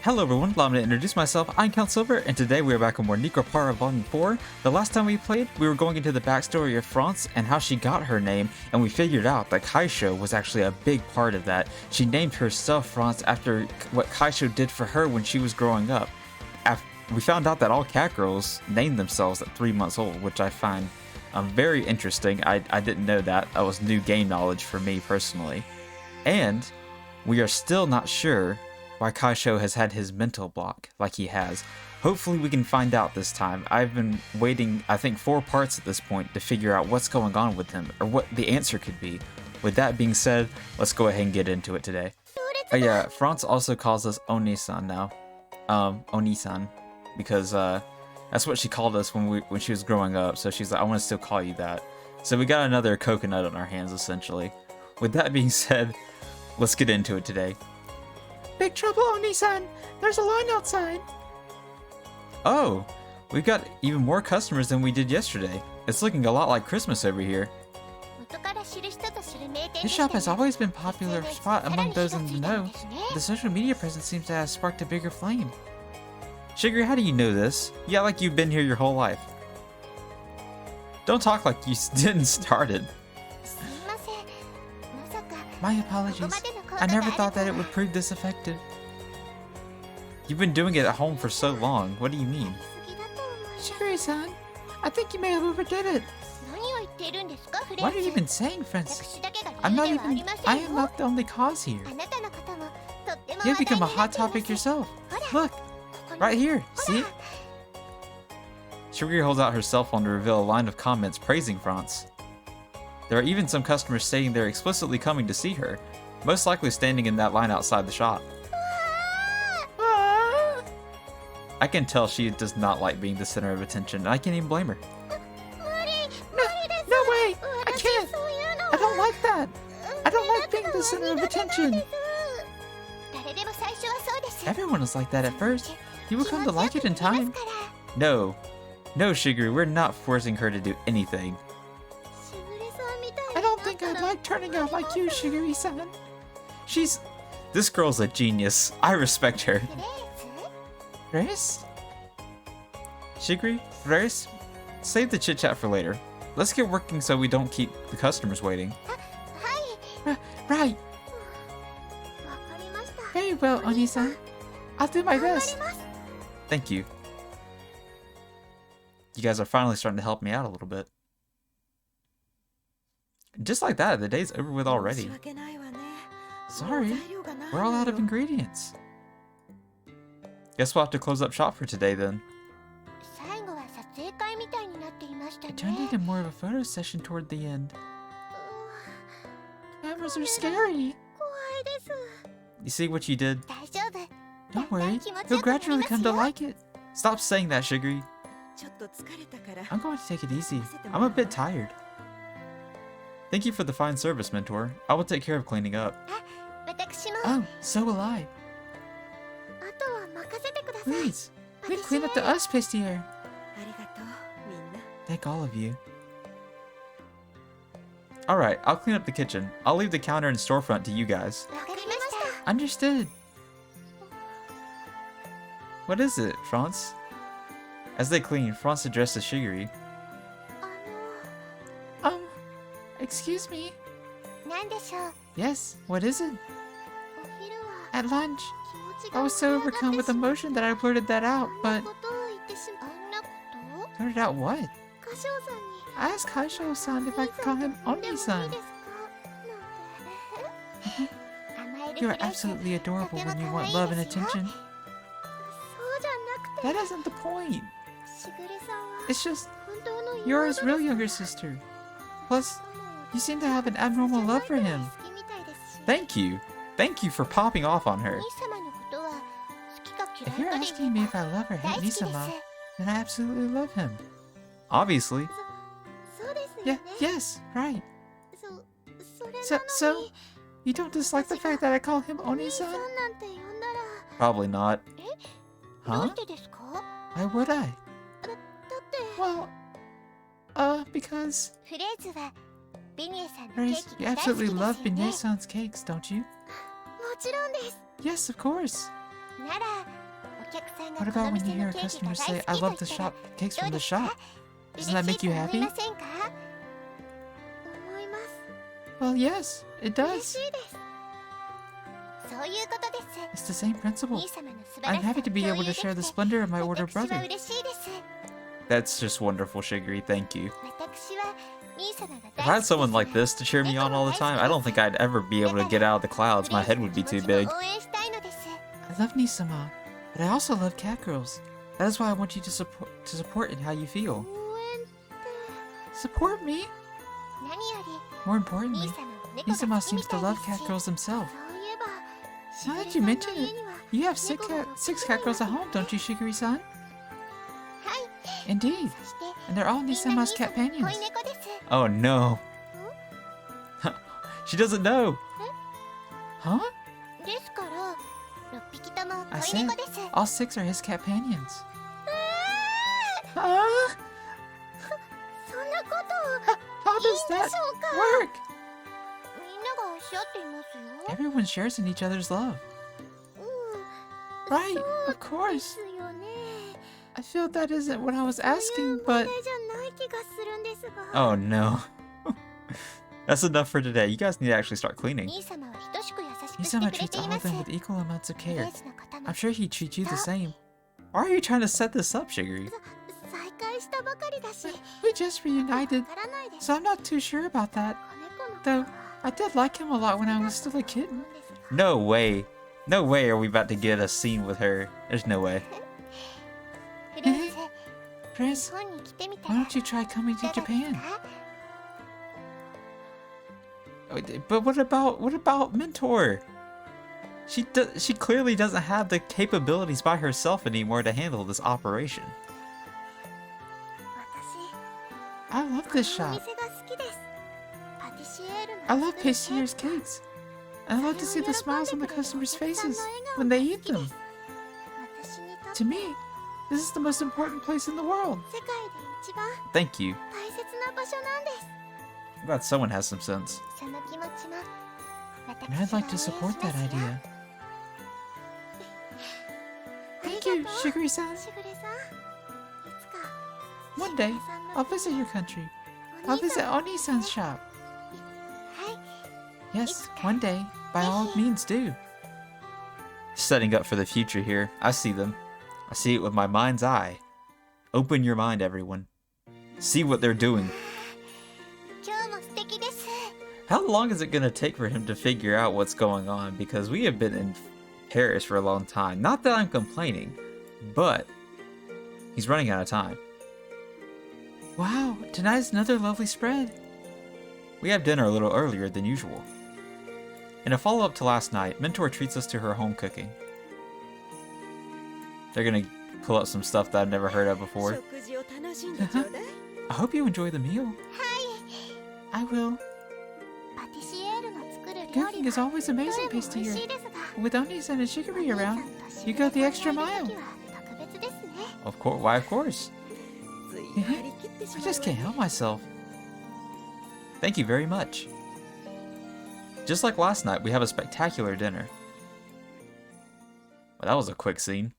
Hello everyone, allow me to introduce myself. I'm Count Silver, and today we are back on more NEKOPARA Volume 4. The last time we played, we were going into the backstory of France and how she got her name, and we figured out that Kaisho was actually a big part of that. She named herself France after what Kaisho did for her when she was growing up. We found out that all cat girls named themselves at 3 months old, which I find very interesting. I didn't know that. That was new game knowledge for me personally. And we are still not sure why Kaisho has had his mental block like he has. Hopefully we can find out this time. I've been waiting, I think 4 parts at this point to figure out what's going on with him, or what the answer could be. With that being said, let's go ahead and get into it today. Oh yeah, France also calls us Oni-san now. Oni-san. Because that's what she called us when she was growing up, so she's like, I want to still call you that. So we got another coconut on our hands, essentially. With that being said, let's get into it today. Big trouble, Oni-san! There's a line outside! Oh, we've got even more customers than we did yesterday. It's looking a lot like Christmas over here. This shop has always been a popular spot among those in the know. The social media presence seems to have sparked a bigger flame. Shigeru, how do you know this? You act like you've been here your whole life. Don't talk like you didn't start it. My apologies. I never thought that it would prove this effective. You've been doing it at home for so long. What do you mean? Shigeru-san, I think you may have overdid it. What are you even saying, Francis? I am not the only cause here. You've become a hot topic yourself. Look, right here, see? Shigeru holds out her cell phone to reveal a line of comments praising France. There are even some customers stating they're explicitly coming to see her, most likely standing in that line outside the shop. I can tell she does not like being the center of attention, and I can't even blame her. No way! I can't! I don't like that! I don't like being the center of attention! Everyone is like that at first. You will come to like it in time. No, Shigeru, we're not forcing her to do anything. I don't think I'd like turning out like you, Shigeru-san. This girl's a genius. I respect her. Grace? Shigeru, Grace, save the chit-chat for later. Let's get working so we don't keep the customers waiting. Right. Very well, Oni-san. I'll do my best. Thank you. You guys are finally starting to help me out a little bit. Just like that, the day's over with already. Sorry, we're all out of ingredients. Guess we'll have to close up shop for today then. It turned into more of a photo session toward the end. Cameras are scary. You see what you did? Don't worry, you'll gradually come to like it. Stop saying that, Shigeru. I'm going to take it easy. I'm a bit tired. Thank you for the fine service, Mentor. I will take care of cleaning up. Oh, so will I. Please, clean up the us here. Thank all of you. Alright, I'll clean up the kitchen. I'll leave the counter and storefront to you guys. Understood. What is it, France? As they clean, France addresses Shigeru. Excuse me? Yes, what is it? At lunch, I was so overcome with emotion that I blurted that out, but... Blurted out what? I asked Kaisho-san if I could call him Oni-san. You are absolutely adorable when you want love and attention. That isn't the point. It's just, you're his real younger sister. Plus, you seem to have an abnormal love for him. Thank you. Thank you for popping off on her. If you're asking me if I love or hate Nisama, then I absolutely love him. Obviously. Yeah, yes, right. So, you don't dislike the fact that I call him Oni-san? Probably not. Huh? Why would I? Well, because... Grace, you absolutely love Beignet-san's cakes, don't you? Yes, of course. What about when you hear a customer say, I love the shop cakes from the shop? Doesn't that make you happy? Well, yes, it does. It's the same principle. I'm happy to be able to share the splendor of my older brother. That's just wonderful, Shigiri. Thank you. If I had someone like this to cheer me on all the time, I don't think I'd ever be able to get out of the clouds. My head would be too big. I love Nisama, but I also love cat girls. That is why I want you to support in how you feel. Support me? More importantly, Nisama seems to love cat girls himself. Now that you mention it, you have six cat girls at home, don't you, Shigiri-san? Indeed, and they're all Nisama's cat companions. Oh no. She doesn't know. Huh? I said, all 6 are his cat companions. How does that work? Everyone shares in each other's love. Right, of course. I feel that isn't what I was asking, but... Oh no. That's enough for today. You guys need to actually start cleaning. Nisama treats all of them with equal amounts of care. I'm sure he'd treat you the same. Why are you trying to set this up, Shigiri? We just reunited, so I'm not too sure about that. Though, I did like him a lot when I was still a kitten. No way. No way are we about to get a scene with her. There's no way. Prince, why don't you try coming to Japan? But what about Mentor? She clearly doesn't have the capabilities by herself anymore to handle this operation. I love this shop. I love Pastier's cakes. And I love to see the smiles on the customers' faces when they eat them. To me, this is the most important place in the world. Thank you. I'm glad someone has some sense. And I'd like to support that idea. Thank you, Shigiri-san. One day, I'll visit your country. I'll visit Oni-san's shop. Yes, one day. By all means, do. Setting up for the future here. I see them. I see it with my mind's eye. Open your mind, everyone. See what they're doing. How long is it going to take for him to figure out what's going on? Because we have been in Paris for a long time. Not that I'm complaining, but he's running out of time. Wow, tonight's another lovely spread. We have dinner a little earlier than usual. In a follow-up to last night, Mentor treats us to her home cooking. They're gonna pull up some stuff that I've never heard of before. I hope you enjoy the meal. I will. Cooking is always amazing, Pastier. With Oni-san and Shigiri around, you go the extra mile. Of course, why of course? I just can't help myself. Thank you very much. Just like last night, we have a spectacular dinner. Well, that was a quick scene.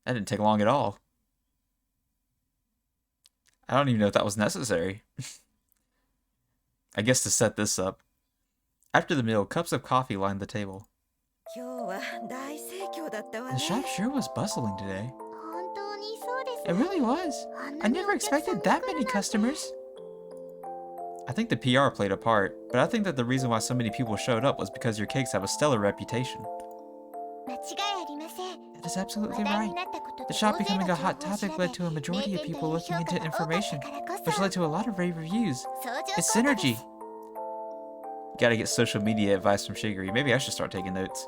That didn't take long at all. I don't even know if that was necessary. I guess to set this up. After the meal, cups of coffee lined the table. The shop sure was bustling today. It really was. I never expected that many customers. I think the PR played a part, but I think that the reason why so many people showed up was because your cakes have a stellar reputation. That is absolutely right. The shop becoming a hot topic led to a majority of people looking into information, which led to a lot of rave reviews. It's synergy. Gotta get social media advice from Shigiri. Maybe I should start taking notes.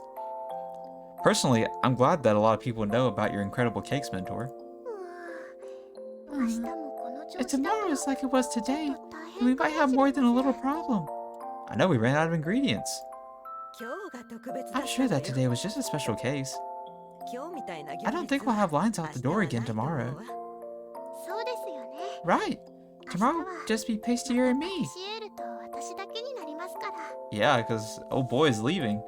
Personally, I'm glad that a lot of people know about your incredible cakes, Mentor. If tomorrow is like it was today, then we might have more than a little problem. I know we ran out of ingredients. I'm sure that today was just a special case. I don't think we'll have lines out the door again tomorrow. Right. Tomorrow will just be Pastier and me. Yeah, because old boy is leaving.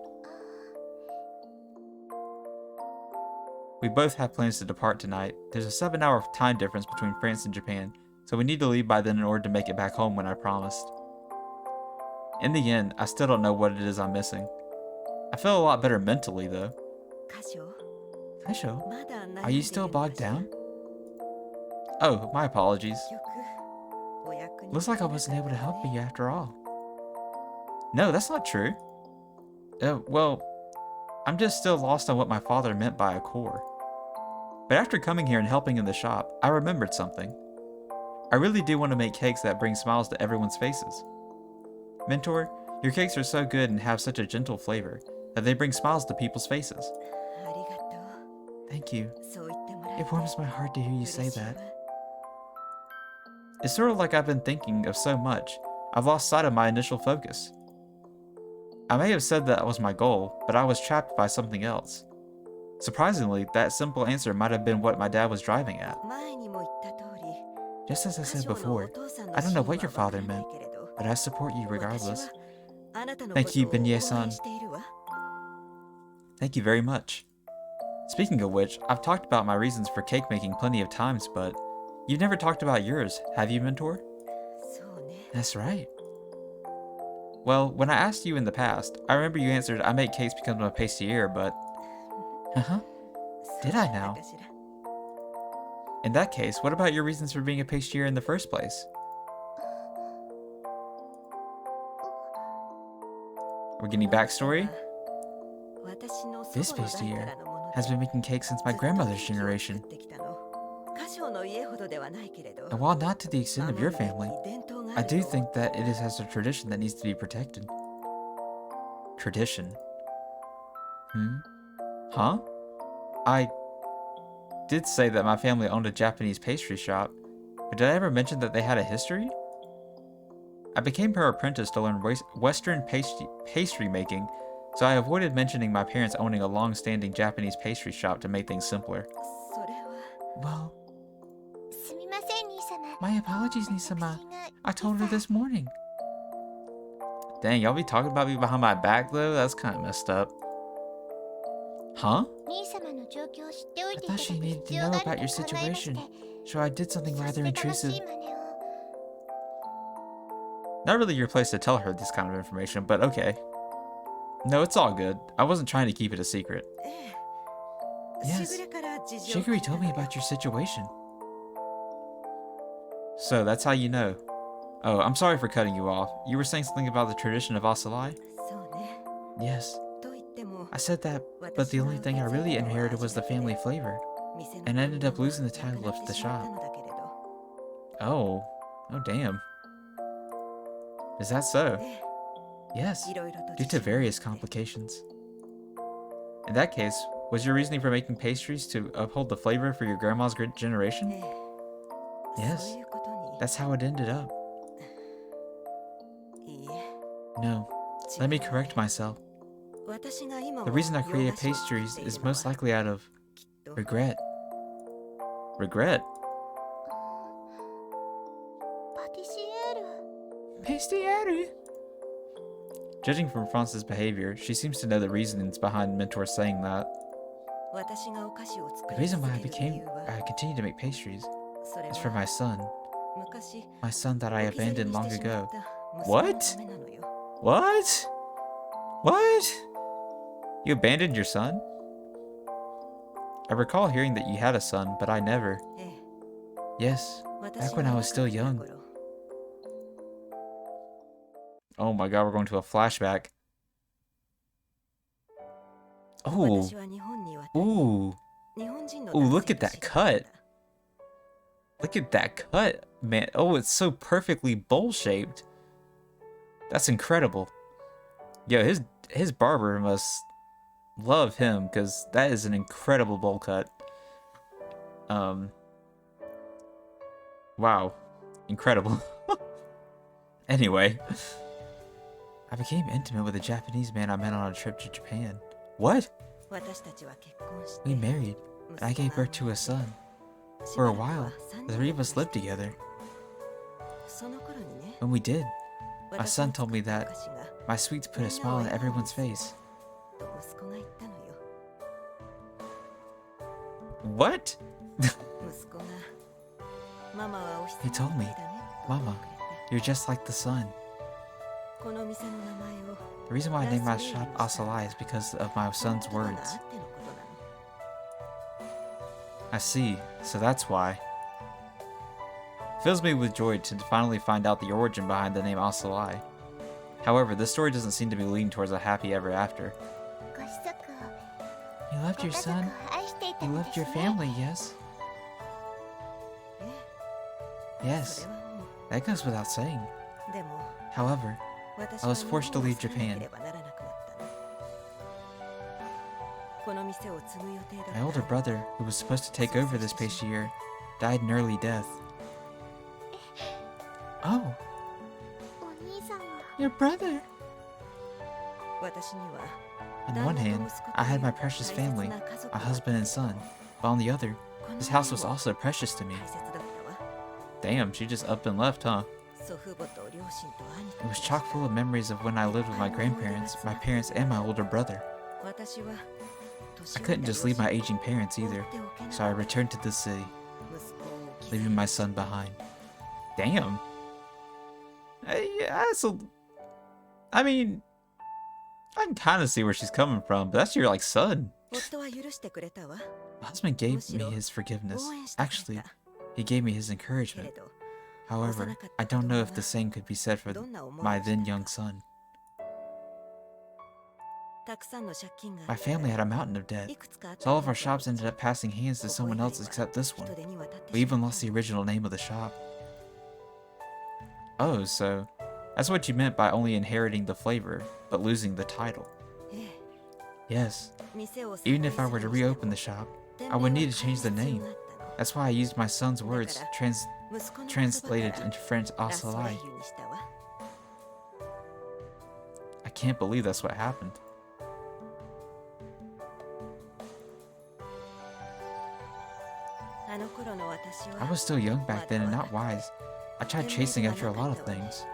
We both have plans to depart tonight. There's a 7-hour time difference between France and Japan, so we need to leave by then in order to make it back home when I promised. In the end, I still don't know what it is I'm missing. I feel a lot better mentally, though. Kaisho, are you still bogged down? Oh, my apologies. Looks like I wasn't able to help you after all. No, that's not true. Well, I'm just still lost on what my father meant by a core. But after coming here and helping in the shop, I remembered something. I really do want to make cakes that bring smiles to everyone's faces. Mentor, your cakes are so good and have such a gentle flavor that they bring smiles to people's faces. Thank you. It warms my heart to hear you say that. It's sort of like I've been thinking of so much, I've lost sight of my initial focus. I may have said that was my goal, but I was trapped by something else. Surprisingly, that simple answer might have been what my dad was driving at. Just as I said before, I don't know what your father meant, but I support you regardless. Thank you, Beignet-san. Thank you very much. Speaking of which, I've talked about my reasons for cake making plenty of times, but you've never talked about yours, have you, Mentor? That's right. Well, when I asked you in the past, I remember you answered, I make cakes because I'm a pastelier, but... Did I now? In that case, what about your reasons for being a pastelier in the first place? We're getting backstory? This pastelier has been making cakes since my grandmother's generation. And while not to the extent of your family, I do think that it has a tradition that needs to be protected. Tradition? Huh? I did say that my family owned a Japanese pastry shop, but did I ever mention that they had a history? I became her apprentice to learn Western pastry making, so I avoided mentioning my parents owning a long-standing Japanese pastry shop to make things simpler. Well, my apologies, Nisama. I told her this morning. Dang, y'all be talking about me behind my back though? That's kind of messed up. Huh? I thought she needed to know about your situation, so I did something rather intrusive. Not really your place to tell her this kind of information, but okay. No, it's all good. I wasn't trying to keep it a secret. Yes, Shiguri told me about your situation. So, that's how you know. Oh, I'm sorry for cutting you off. You were saying something about the tradition of Asalai? Yes. I said that, but the only thing I really inherited was the family flavor, and I ended up losing the title of the shop. Oh damn. Is that so? Yes, due to various complications. In that case, was your reasoning for making pastries to uphold the flavor for your grandma's generation? Yes, that's how it ended up. No, let me correct myself. The reason I created pastries is most likely out of regret. Regret? Pastiere. Judging from France's behavior, she seems to know the reasons behind Mentor saying that. The reason why I continue to make pastries is for my son. My son that I abandoned long ago. What? What? What? You abandoned your son? I recall hearing that you had a son, but I never. Yes, back when I was still young. Oh my god, we're going to a flashback. Oh. Ooh. Ooh, look at that cut. Look at that cut, man. Oh, it's so perfectly bowl-shaped. That's incredible. Yo, his barber must love him, because that is an incredible bowl cut. Wow. Incredible. Anyway. I became intimate with a Japanese man I met on a trip to Japan. What? We married, and I gave birth to a son. For a while, the three of us lived together. When we did, my son told me that my sweets put a smile on everyone's face. What? He told me, Mama, you're just like the sun. The reason why I named my shop Asalai is because of my son's words. I see, so that's why. Fills me with joy to finally find out the origin behind the name Asalai. However, this story doesn't seem to be leading towards a happy ever after. You loved your son? You loved your family, yes? Yes, that goes without saying. However, I was forced to leave Japan. My older brother, who was supposed to take over this past year, died an early death. Oh, your brother! On one hand, I had my precious family, my husband and son, but on the other, this house was also precious to me. Damn, she just up and left, huh? It was chock full of memories of when I lived with my grandparents, my parents, and my older brother. I couldn't just leave my aging parents either, so I returned to this city, leaving my son behind. Damn. I mean, I can kind of see where she's coming from, but that's your, like, son. My husband gave me his forgiveness. Actually, he gave me his encouragement. However, I don't know if the same could be said for my then young son. My family had a mountain of debt, so all of our shops ended up passing hands to someone else except this one. We even lost the original name of the shop. Oh, so that's what you meant by only inheriting the flavor, but losing the title. Yes. Even if I were to reopen the shop, I would need to change the name. That's why I used my son's words, translated into French Asalai. I can't believe that's what happened. I was still young back then and not wise. I tried chasing after a lot of things.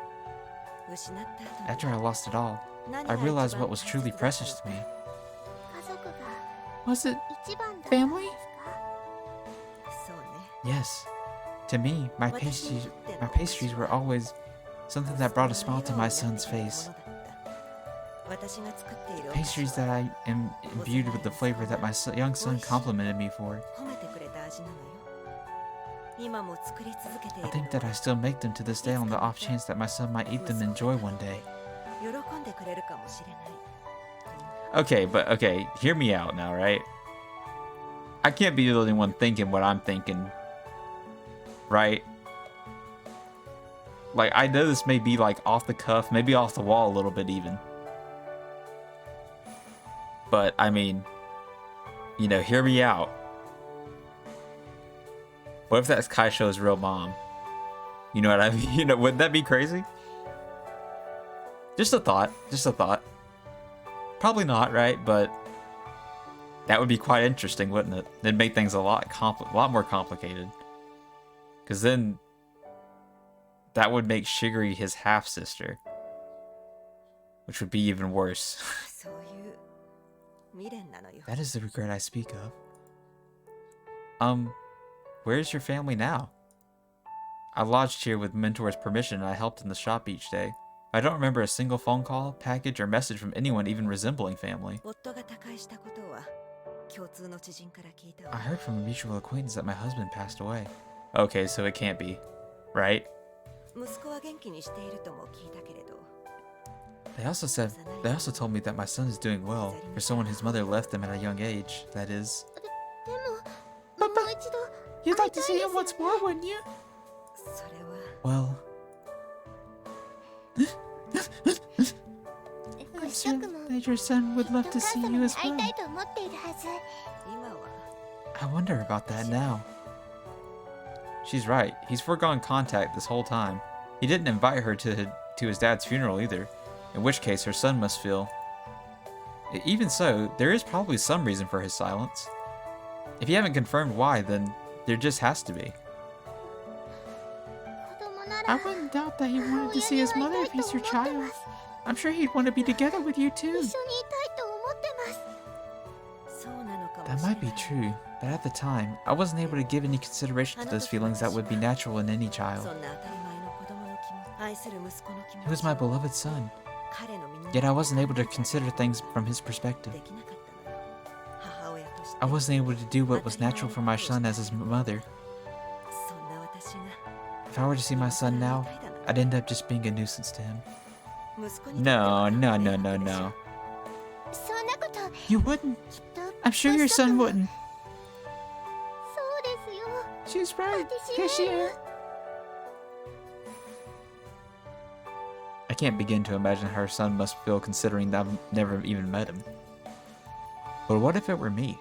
After I lost it all, I realized what was truly precious to me. Was it family? Yes. To me, my pastries were always something that brought a smile to my son's face. Pastries that I am imbued with the flavor that my young son complimented me for. I think that I still make them to this day on the off chance that my son might eat them and enjoy one day. Okay, hear me out now, right? I can't be the only one thinking what I'm thinking, right? Like, I know this may be like off the cuff, maybe off the wall a little bit even. But, I mean, you know, hear me out. What if that's Kaisho's real mom? You know what I mean? You know, wouldn't that be crazy? Just a thought. Just a thought. Probably not, right? But that would be quite interesting, wouldn't it? It'd make things a lot more complicated. Because then that would make Shiguri his half-sister. Which would be even worse. That is the regret I speak of. Where's your family now? I lodged here with Mentor's permission and I helped in the shop each day. I don't remember a single phone call, package, or message from anyone even resembling family. I heard from a mutual acquaintance that my husband passed away. Okay, so it can't be, right? They also told me that my son is doing well, for someone whose mother left them at a young age, that is. But you'd like to see him once more, wouldn't you? Well... I'm sure that your son would love to see you as well. I wonder about that now. She's right. He's foregone contact this whole time. He didn't invite her to his dad's funeral either, in which case her son must feel... Even so, there is probably some reason for his silence. If you haven't confirmed why, then there just has to be. I wouldn't doubt that he wanted to see his mother if he's your child. I'm sure he'd want to be together with you too. That That might be true, but at the time, I wasn't able to give any consideration to those feelings that would be natural in any child. He was my beloved son, yet I wasn't able to consider things from his perspective. I wasn't able to do what was natural for my son as his mother. If I were to see my son now, I'd end up just being a nuisance to him. No. You wouldn't. I'm sure your son wouldn't. She's right, Cashier. I can't begin to imagine how her son must feel considering that I've never even met him. But what if it were me?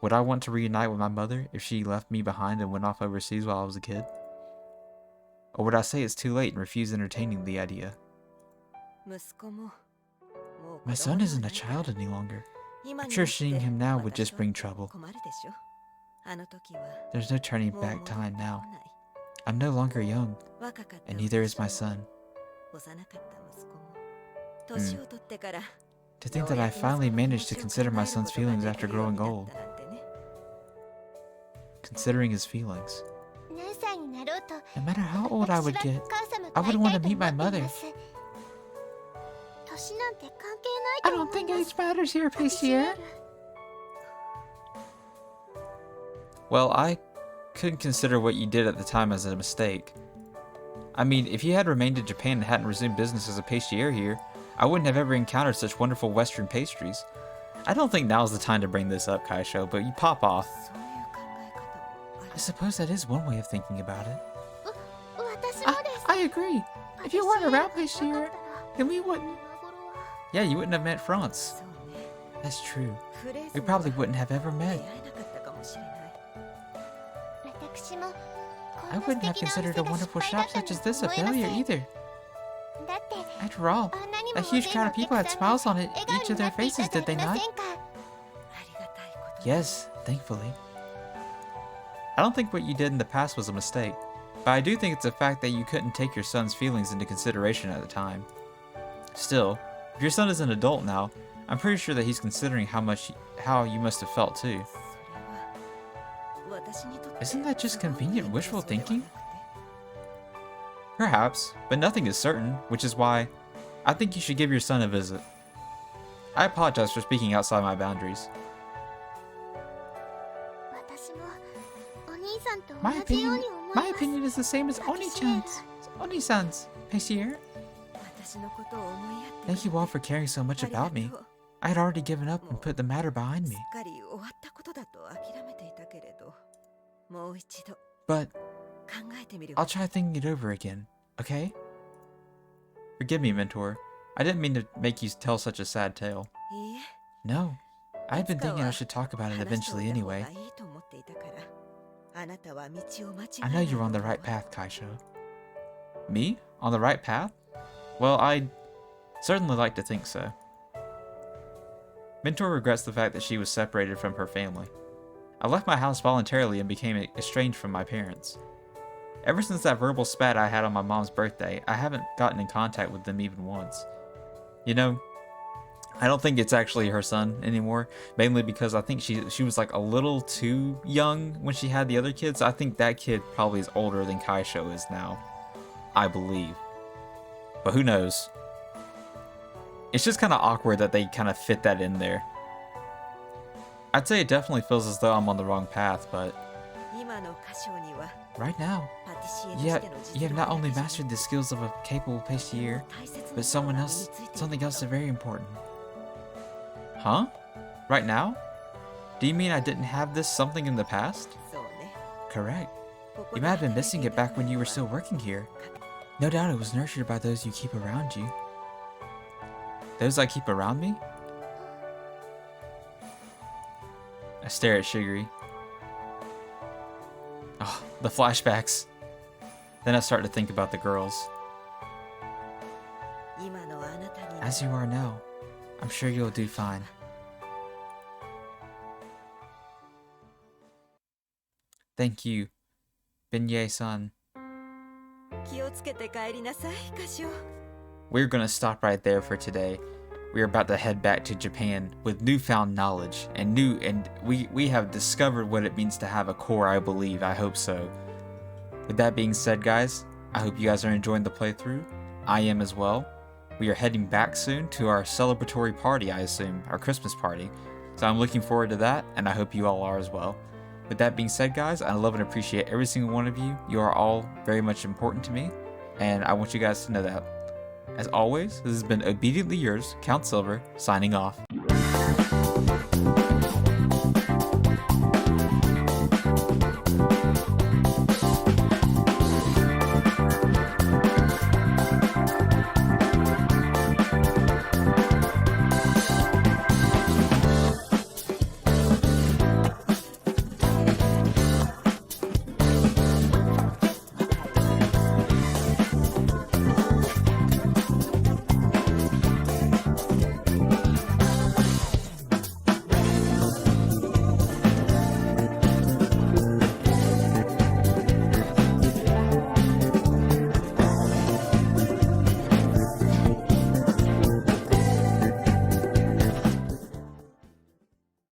Would I want to reunite with my mother if she left me behind and went off overseas while I was a kid? Or would I say it's too late and refuse entertaining the idea? My son isn't a child any longer. I'm sure seeing him now would just bring trouble. There's no turning back time now. I'm no longer young, and neither is my son. To think that I finally managed to consider my son's feelings after growing old. Considering his feelings. No matter how old I would get, I would want to meet my mother. I don't think age matters here, Pastier. Well, I couldn't consider what you did at the time as a mistake. I mean, if you had remained in Japan and hadn't resumed business as a pastier here, I wouldn't have ever encountered such wonderful Western pastries. I don't think now's the time to bring this up, Kaisho, but you pop off. I suppose that is one way of thinking about it. I agree. If you weren't around pastier, then we wouldn't... Yeah, you wouldn't have met France. That's true. We probably wouldn't have ever met. I wouldn't have considered a wonderful shop such as this a failure either. After all, a huge crowd of people had smiles on each of their faces, did they not? Yes, thankfully. I don't think what you did in the past was a mistake, but I do think it's a fact that you couldn't take your son's feelings into consideration at the time. Still, if your son is an adult now, I'm pretty sure that he's considering how you must have felt too. Isn't that just convenient wishful thinking? Perhaps, but nothing is certain, which is why I think you should give your son a visit. I apologize for speaking outside my boundaries. My opinion is the same as Oni-san's, Pastier. Thank you all for caring so much about me. I had already given up and put the matter behind me. But I'll try thinking it over again, okay? Forgive me, Mentor. I didn't mean to make you tell such a sad tale. No, I had been thinking I should talk about it eventually anyway. I know you're on the right path, Kaisho. Me? On the right path? Well, I'd certainly like to think so. Mentor regrets the fact that she was separated from her family. I left my house voluntarily and became estranged from my parents. Ever since that verbal spat I had on my mom's birthday, I haven't gotten in contact with them even once. You know, I don't think it's actually her son anymore, mainly because I think she was like a little too young when she had the other kids. I think that kid probably is older than Kaisho is now, I believe. But who knows? It's just kind of awkward that they kind of fit that in there. I'd say it definitely feels as though I'm on the wrong path, but right now, you have not only mastered the skills of a capable pastier, but something else very important. Huh? Right now? Do you mean I didn't have this something in the past? Correct. You might have been missing it back when you were still working here. No doubt it was nurtured by those you keep around you. Those I keep around me? I stare at Shigiri. Oh, the flashbacks. Then I start to think about the girls. As you are now, I'm sure you'll do fine. Thank you, Beignet-san. We're gonna stop right there for today. we are about to head back to Japan with newfound knowledge and we have discovered what it means to have a core, I believe. I hope so. With that being said, guys, I hope you guys are enjoying the playthrough. I am as well. We are heading back soon to our celebratory party, I assume, our Christmas party. So I'm looking forward to that, and I hope you all are as well. With that being said, guys, I love and appreciate every single one of you. You are all very much important to me, and I want you guys to know that. As always, this has been Obediently Yours, Count Silver, signing off.